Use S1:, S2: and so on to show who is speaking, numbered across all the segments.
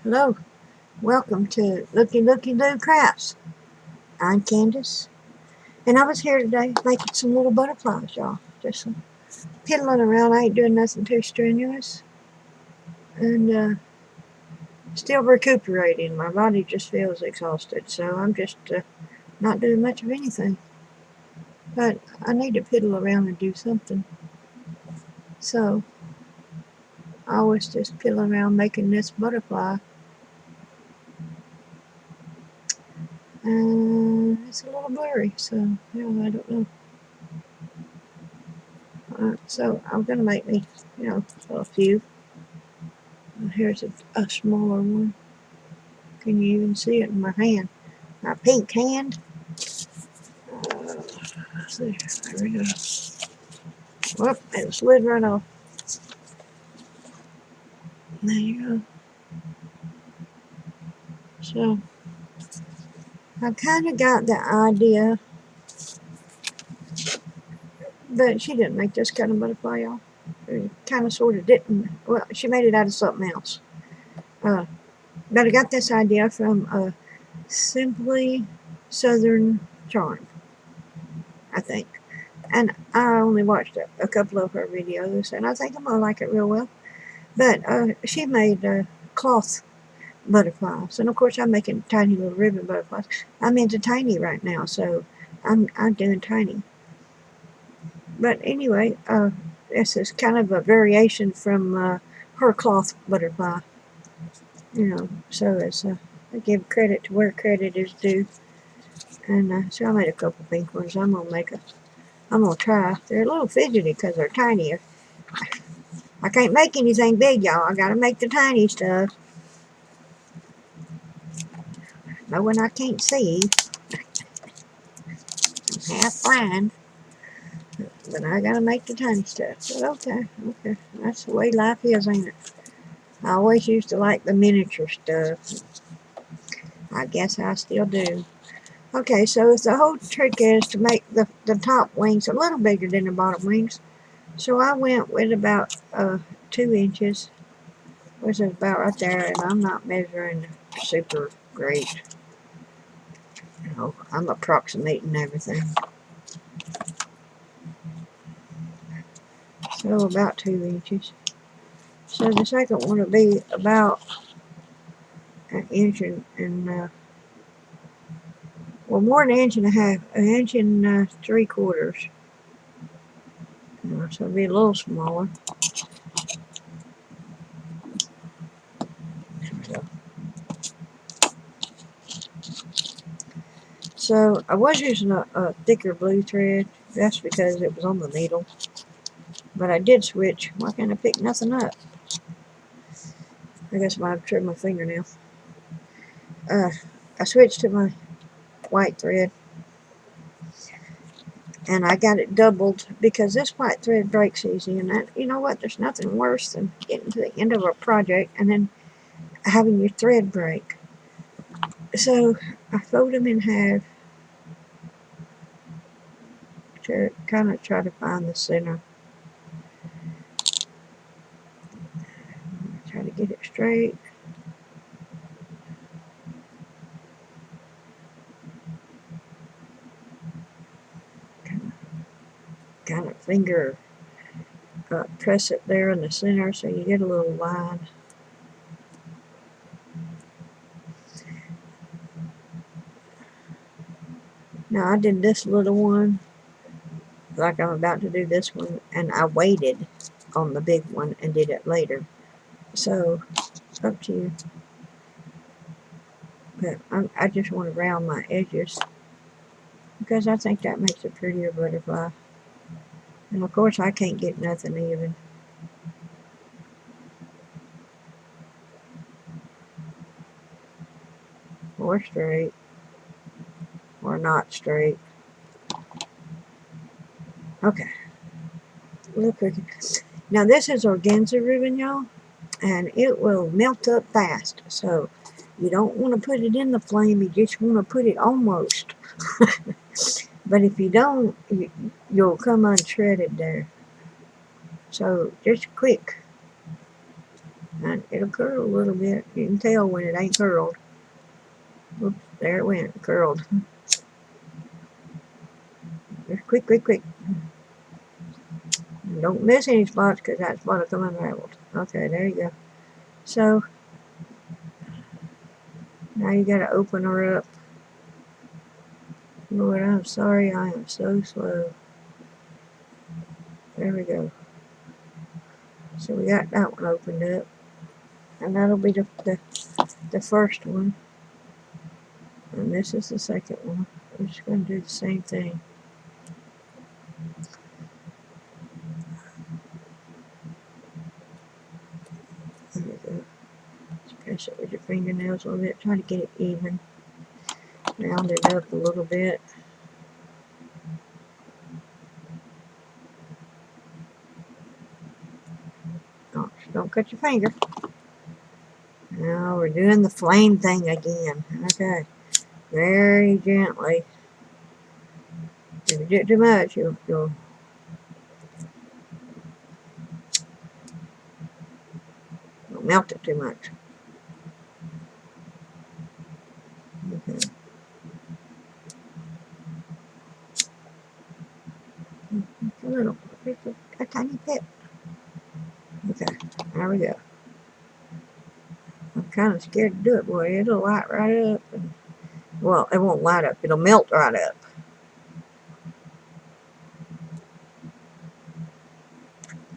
S1: Hello, welcome to Looky Looky Loo Crafts. I'm Candace, and I was here today making some little butterflies, y'all. Just some piddling around. I ain't doing nothing too strenuous, and still recuperating. My body just feels exhausted, so I'm just not doing much of anything. But I need to piddle around and do something. So I was just piddling around making this butterfly, and it's a little blurry, so I don't know. So I'm gonna make me, a few. Here's a smaller one. Can you even see it in my hand? My pink hand. Let's see. There we go. Whoop, it slid right off. There you go. So I kind of got the idea, but she didn't make this kind of butterfly, y'all. Kind of sort of didn't. Well, she made it out of something else. But I got this idea from a Simply Southern Charm, I think. And I only watched a couple of her videos, and I think I'm going to like it real well. But she made cloth butterflies, and of course I'm making tiny little ribbon butterflies. I'm into tiny right now, so I'm doing tiny. But anyway, this is kind of a variation from her cloth butterfly. So it's I give credit to where credit is due. And so I made a couple pink ones. I'm gonna try. They're a little fidgety because they're tiny. I can't make anything big, y'all. I gotta make the tiny stuff. Knowing I can't see, I'm half blind, but I gotta make the tiny stuff. But okay. That's the way life is, ain't it? I always used to like the miniature stuff. I guess I still do. Okay, so the whole trick is to make the top wings a little bigger than the bottom wings. So I went with about 2 inches, which is about right there, and I'm not measuring super great. I'm approximating everything. So about 2 inches. So the second one will be about an inch and well, more than an inch and a half, an inch and 3/4. So it'll be a little smaller. So I was using a thicker blue thread. That's because it was on the needle. But I did switch. Why can't I pick nothing up? I guess I might have trimmed my fingernail. I switched to my white thread. And I got it doubled because this white thread breaks easy. And that, you know what? There's nothing worse than getting to the end of a project and then having your thread break. So I fold them in half to kind of try to find the center. Try to get it straight. Kind of finger press it there in the center so you get a little line. Now I did this little one like I'm about to do this one, and I waited on the big one and did it later. So it's up to you. But I just want to round my edges because I think that makes a prettier butterfly. And of course I can't get nothing even. Or straight. Or not straight. Okay. Look quick. Now this is organza ribbon, y'all. And it will melt up fast. So you don't want to put it in the flame. You just want to put it almost. But if you don't, you'll come unshredded there. So just quick. And it'll curl a little bit. You can tell when it ain't curled. Oops, there it went, curled. Just quick, quick, quick. Don't miss any spots because that spot will come unraveled. Okay, there you go. So, now you got to open her up. Lord, I'm sorry, I am so slow. There we go. So we got that one opened up. And that'll be the first one. And this is the second one. We're just going to do the same thing. There we go. Just press it with your fingernails a little bit. Try to get it even. Round it up a little bit. Oh, don't cut your finger. Now we're doing the flame thing again. Okay. Very gently. If you do it too much, you'll melt it too much. Okay. A little, just a tiny bit. Okay, there we go. I'm kind of scared to do it, boy. It'll light right up. And, well, it won't light up. It'll melt right up.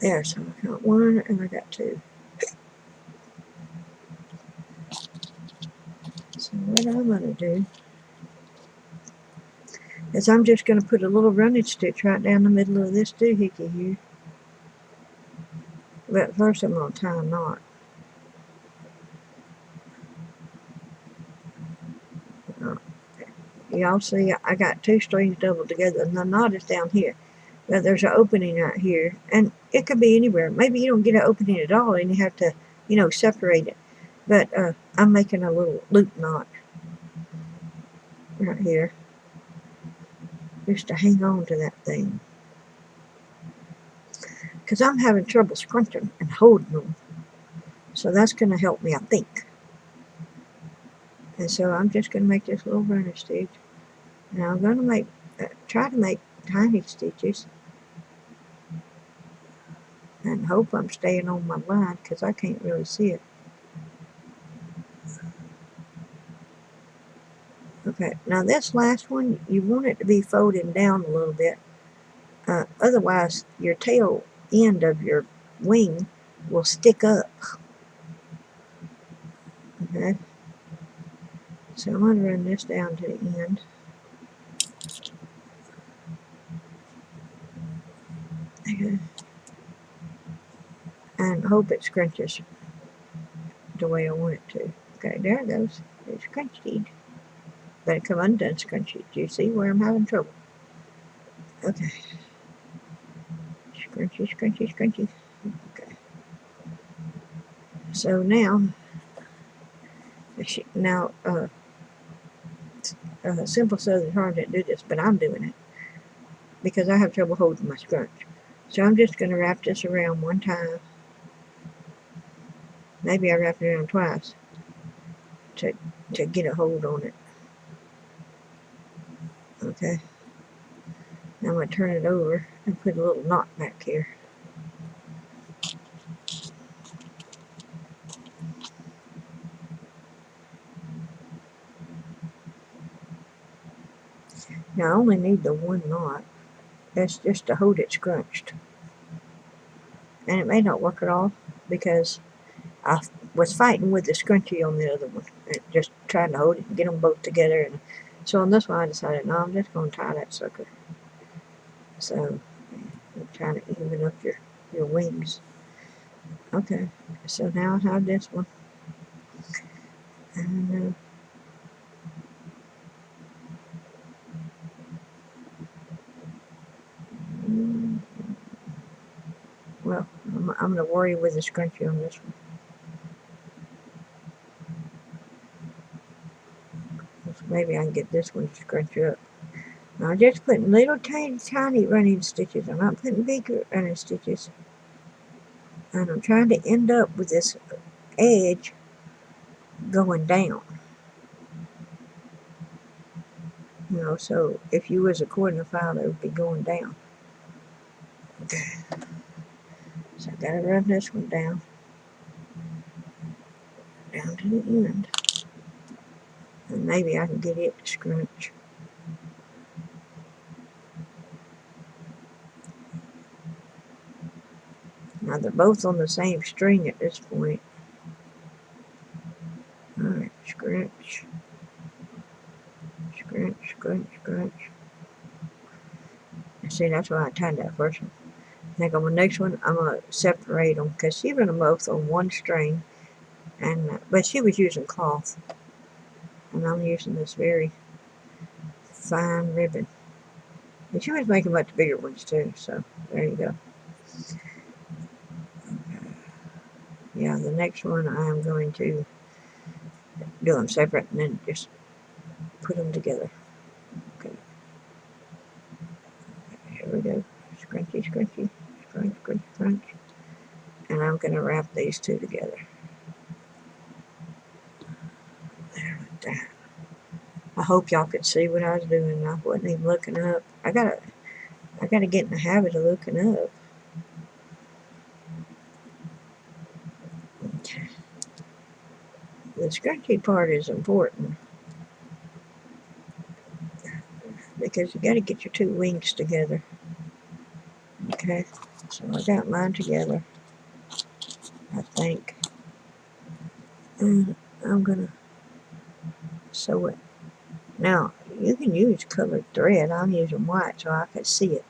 S1: There, so I got one and I got two. So what I'm going to do is I'm just going to put a little running stitch right down the middle of this doohickey here. But first I'm going to tie a knot. Y'all see I got two strings doubled together and the knot is down here. Now there's an opening right here, and it could be anywhere. Maybe you don't get an opening at all and you have to, separate it. But I'm making a little loop knot right here just to hang on to that thing. Because I'm having trouble scrunching and holding them. So that's going to help me, I think. And so I'm just going to make this little runner stitch. Now I'm going to try to make tiny stitches. And hope I'm staying on my line because I can't really see it. Okay, now this last one, you want it to be folding down a little bit. Otherwise, your tail end of your wing will stick up. Okay, so I'm going to run this down to the end. Okay. And hope it scrunches the way I want it to. Okay, there it goes. It's scrunched. But it come undone scrunchy. Do you see where I'm having trouble? Okay. Scrunchy, scrunchy, scrunchy. Okay. So now, Simple Southern Charm didn't do this, but I'm doing it because I have trouble holding my scrunch. So I'm just going to wrap this around one time. Maybe I wrap it around twice to get a hold on it. Okay. Now I'm going to turn it over and put a little knot back here. Now I only need the one knot. That's just to hold it scrunched. And it may not work at all because I was fighting with the scrunchie on the other one. Just trying to hold it and get them both together. And so on this one I decided, no, I'm just going to tie that sucker. So I'm trying to even up your wings. Okay, so now I have this one. And well, I'm going to worry with the scrunchie on this one. Maybe I can get this one to scrunch up. Now I'm just putting little tiny running stitches. I'm not putting big running stitches. And I'm trying to end up with this edge going down. You know, so if you was recording the file, it would be going down. Okay. So I gotta rub this one down to the end. And maybe I can get it to scrunch. Now they're both on the same string at this point. Alright, scrunch. Scrunch, scrunch, scrunch. See, that's why I tied that first one. I think on the next one, I'm going to separate them because she ran them both on one string. But she was using cloth. And I'm using this very fine ribbon. And she was making much bigger ones too, so there you go. Yeah, the next one I'm going to do them separate and then just put them together. Okay. Here we go. Scrunchy, scrunchy, scrunch, scrunch, scrunch. And I'm going to wrap these two together. There, like that. I hope y'all could see what I was doing. I wasn't even looking up. I gotta get in the habit of looking up. Okay. The scrunchy part is important because you gotta get your two wings together. Okay, so I got mine together, I think. And I'm gonna sew it. Now, you can use colored thread. I'm using white so I can see it.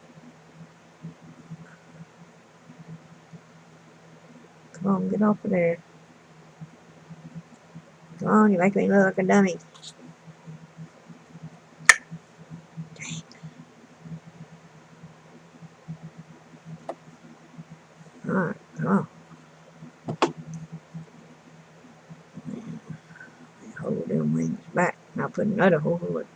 S1: Come on, get off of there. Come on, you make me look like a dummy. Dang. Alright, come on. Hold them wings back. Now put another hole in it.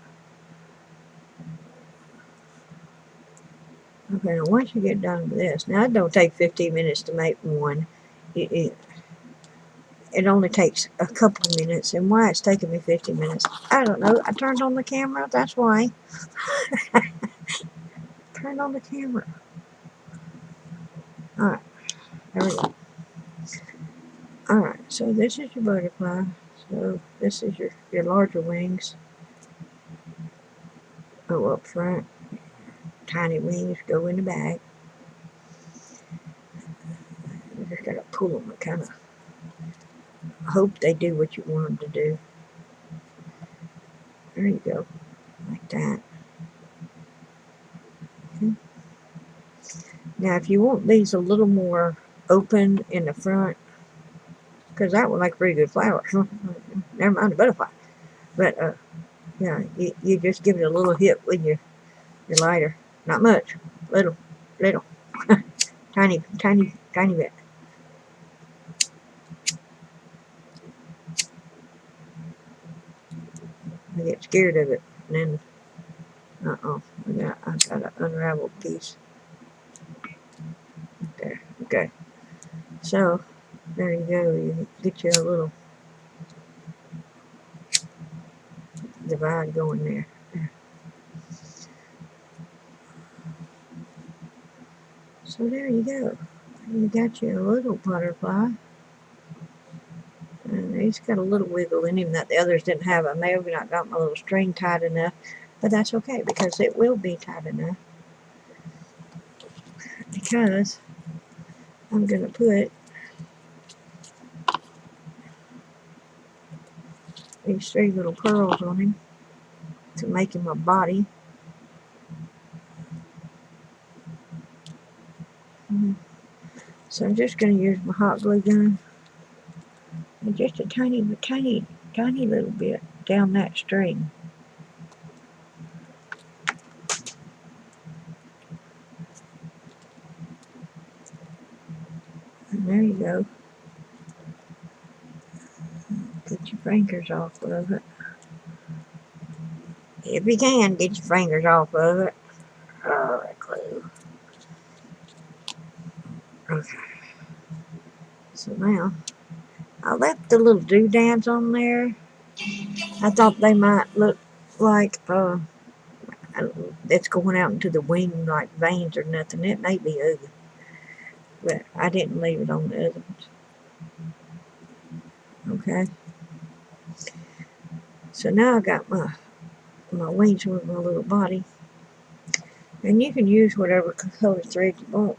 S1: Okay, now once you get done with this, now it don't take 15 minutes to make one. It only takes a couple of minutes. And why it's taking me 50 minutes, I don't know. I turned on the camera, that's why. Turned on the camera. Alright, there we go. Alright, so this is your butterfly. So this is your larger wings. Go up front. Tiny wings go in the back. You just gotta pull them and kind of hope they do what you want them to do. There you go, like that. Okay. Now, if you want these a little more open in the front, because that would make a pretty good flower. Never mind the butterfly. But yeah, you just give it a little hit with your lighter. Not much, little, tiny bit. I get scared of it, and then I got an unraveled piece. There, okay. So there you go. You get you a little divide going there. So there you go. You got you a little butterfly. And he's got a little wiggle in him that the others didn't have. I may have not got my little string tight enough, but that's okay because it will be tight enough. Because I'm going to put these 3 little pearls on him to make him a body. So I'm just going to use my hot glue gun and just a tiny little bit down that string. And there you go. Get your fingers off of it. If you can, get your fingers off of it. Oh, that glue. Okay. So now, I left the little doodads on there. I thought they might look like it's going out into the wing like veins or nothing. It may be ugly, but I didn't leave it on the other ones. Okay. So now I got my wings with my little body, and you can use whatever color thread you want.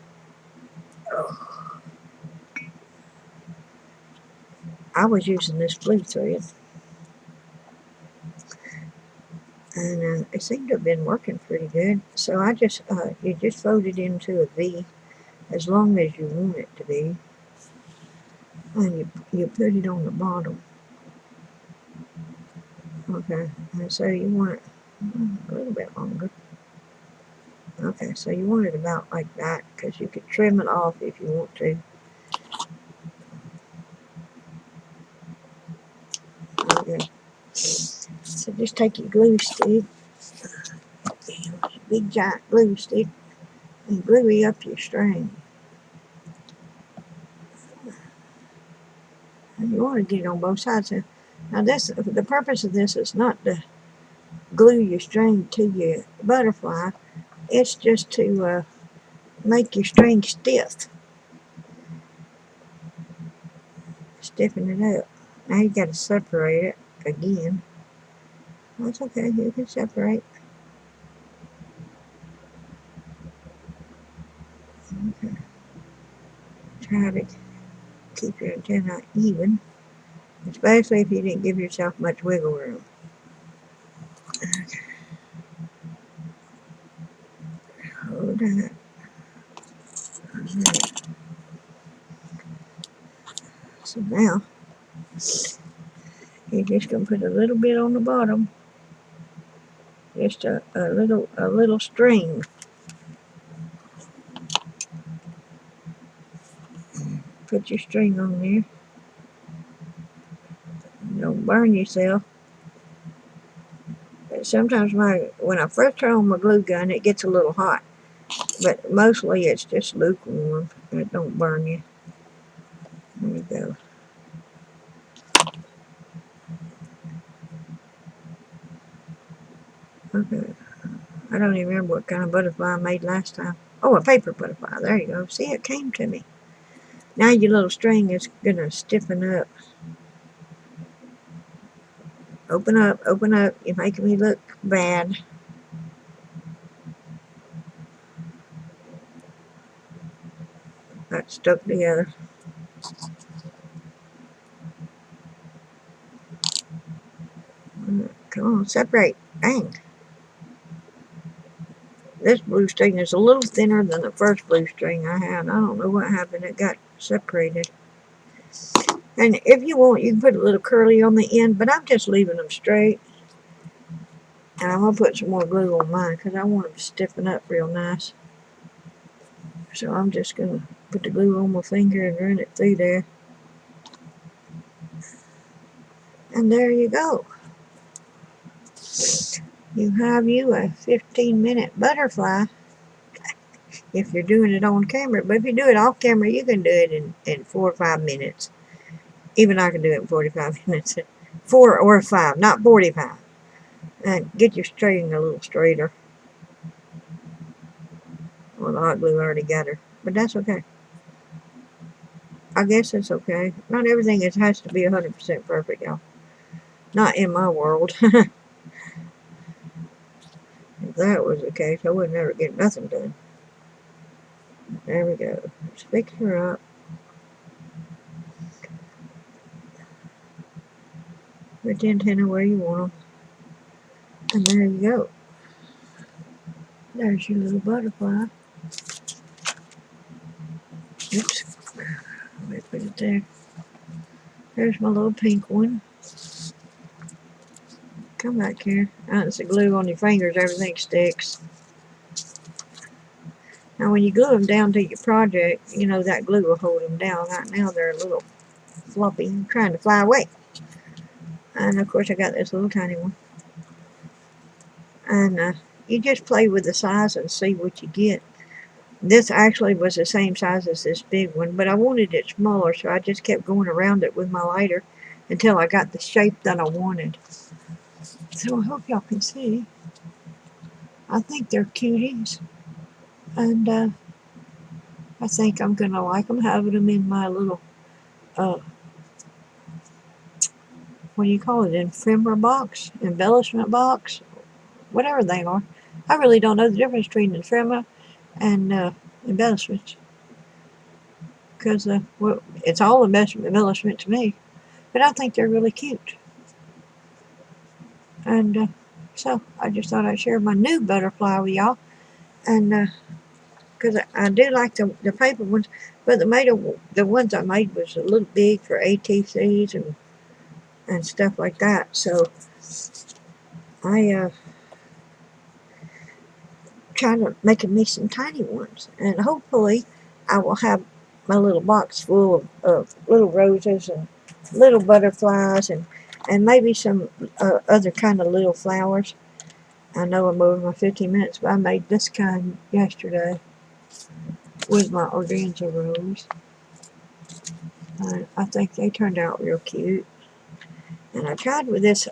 S1: I was using this blue thread, and it seemed to have been working pretty good. So I just you just fold it into a V as long as you want it to be, and you put it on the bottom. Okay, and so you want it a little bit longer. Okay, so you want it about like that because you could trim it off if you want to. Okay. So just take your glue stick, big giant glue stick, and glue up your string. And you want to get it on both sides. Now the purpose of this is not to glue your string to your butterfly. It's just to make your string stiff. Stiffen it up. Now you got to separate it again. That's okay, you can separate. Okay. Try to keep your antenna even, especially if you didn't give yourself much wiggle room. Okay. Hold that. Right. So now you're just gonna put a little bit on the bottom, just a little string. Put your string on there. Don't burn yourself. Sometimes when I first turn on my glue gun, it gets a little hot, but mostly it's just lukewarm. It don't burn you. There you go. Okay. I don't even remember what kind of butterfly I made last time. Oh, a paper butterfly. There you go. See, it came to me. Now your little string is going to stiffen up. Open up, open up. You're making me look bad. That's stuck together. Come on, separate. Bang. This blue string is a little thinner than the first blue string I had. I don't know what happened. It got separated. And if you want, you can put a little curly on the end, but I'm just leaving them straight. And I'm going to put some more glue on mine because I want them to stiffen up real nice. So I'm just going to put the glue on my finger and run it through there. And there you go. You have you a 15-minute butterfly if you're doing it on camera. But if you do it off camera, you can do it in 4 or 5 minutes. Even I can do it in 45 minutes. 4 or 5, not 45. And get your string a little straighter. Well, the hot glue already got her. But that's okay. I guess it's okay. Not everything has to be 100% perfect, y'all. Not in my world. If that was the case, I would never get nothing done. There we go. Let's fix her up. Put the antenna where you want them. And there you go. There's your little butterfly. Oops. Let me put it there. There's my little pink one. Come back here. That's the glue on your fingers. Everything sticks. Now when you glue them down to your project, you know that glue will hold them down. Right now they're a little floppy, trying to fly away. And of course I got this little tiny one. And you just play with the size and see what you get. This actually was the same size as this big one, but I wanted it smaller, so I just kept going around it with my lighter until I got the shape that I wanted. So I hope y'all can see. I think they're cuties, and I think I'm going to like them, having them in my little, what do you call it, ephemera box, embellishment box, whatever they are. I really don't know the difference between ephemera and embellishments, because well, it's all embellishment to me, but I think they're really cute. And so I just thought I'd share my new butterfly with y'all, and because I do like the paper ones, but the ones I made was a little big for ATCs and stuff like that. So I trying to making me some tiny ones, and hopefully I will have my little box full of little roses and little butterflies and maybe some other kind of little flowers. I know I'm over my 15 minutes, but I made this kind yesterday with my organza rose. I think they turned out real cute. And I tried with this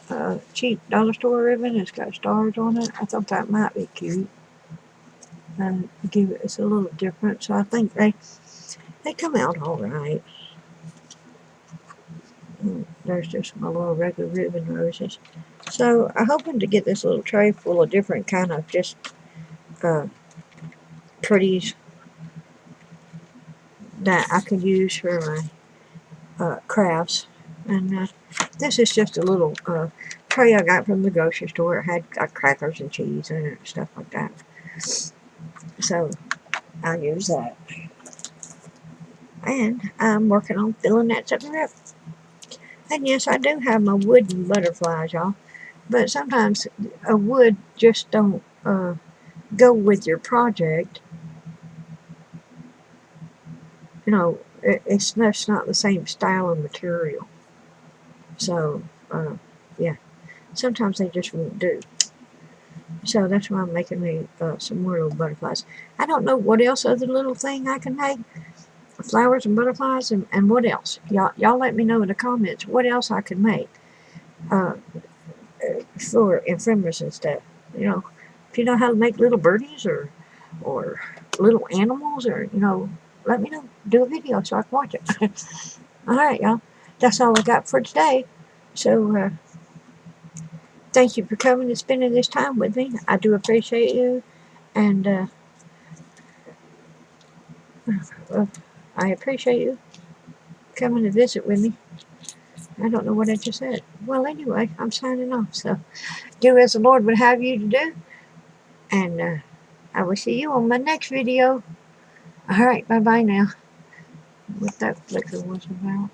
S1: cheap dollar store ribbon. It's got stars on it. I thought that might be cute. And give it, it's a little different. So I think they come out all right. And there's just my little regular ribbon roses. So I'm hoping to get this little tray full of different kind of just pretties that I could use for my crafts. And this is just a little tray I got from the grocery store. It had crackers and cheese in it and stuff like that. So I'll use that. And I'm working on filling that sucker up. And yes, I do have my wooden butterflies, y'all. But sometimes a wood just don't go with your project. You know, it's just not the same style of material. So, yeah, sometimes they just won't do. So that's why I'm making me some more little butterflies. I don't know what else other little thing I can make. Flowers and butterflies and what else. Y'all let me know in the comments what else I can make for ephemeras and stuff. You know, if you know how to make little birdies or little animals or, let me know. Do a video so I can watch it. All right, y'all. That's all I got for today. So, thank you for coming and spending this time with me. I do appreciate you. And I appreciate you coming to visit with me. I don't know what I just said. Well, anyway, I'm signing off. So, do as the Lord would have you to do. And I will see you on my next video. All right, bye-bye now. What that flicker was about.